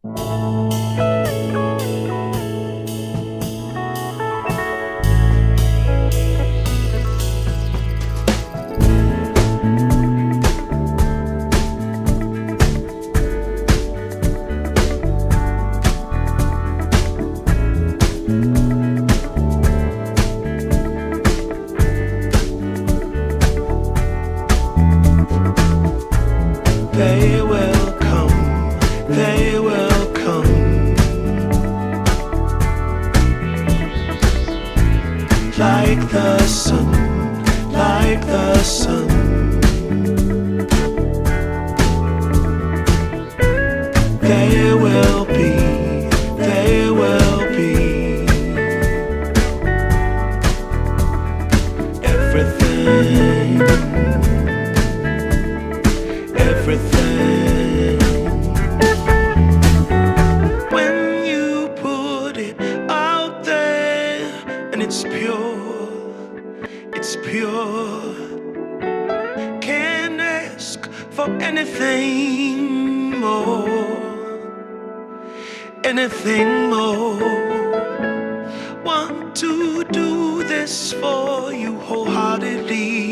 They will come, they will come, like the sun, like the sun. They will be, they will be everything, everything. When you put it out there and it's pure, it's pure. Can't ask for anything more, anything more. Want to do this for you wholeheartedly.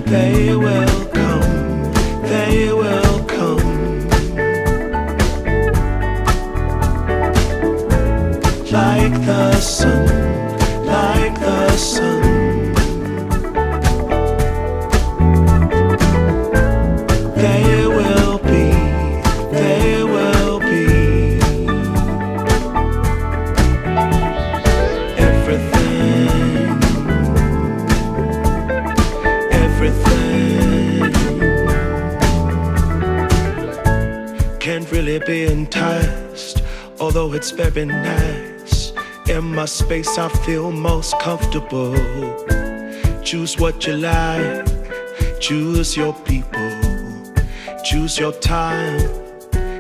They will come, they will come, like the sun, like the sun. They will be, they will be everything, everything. Can't really be enticed, although it's very nice. In my space I feel most comfortable. Choose what you like, choose your people, choose your time,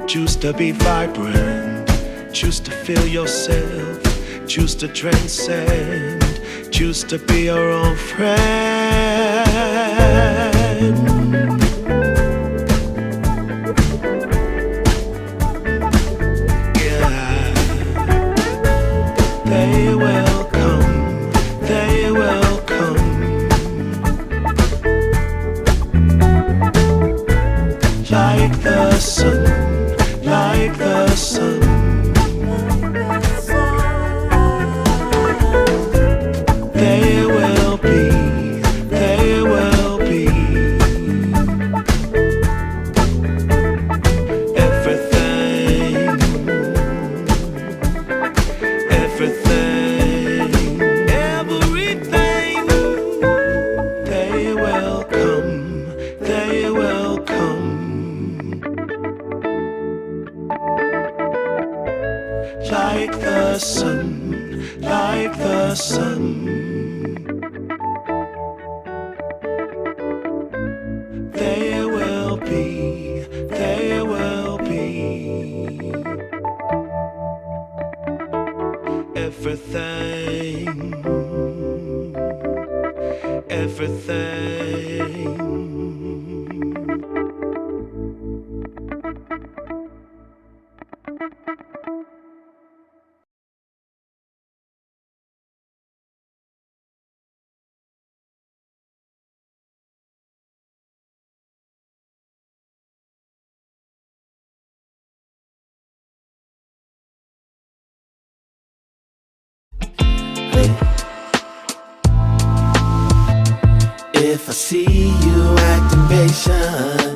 choose to be vibrant, choose to feel yourself, choose to transcend, choose to be your own friend. Yeah, they will come, they will come, like the sun, like the sun. They will be, they will be everything, everything, everything. They will come, they will come, like the sun, like the sun. They will be, they will be everything, everything. If I see you acting patient,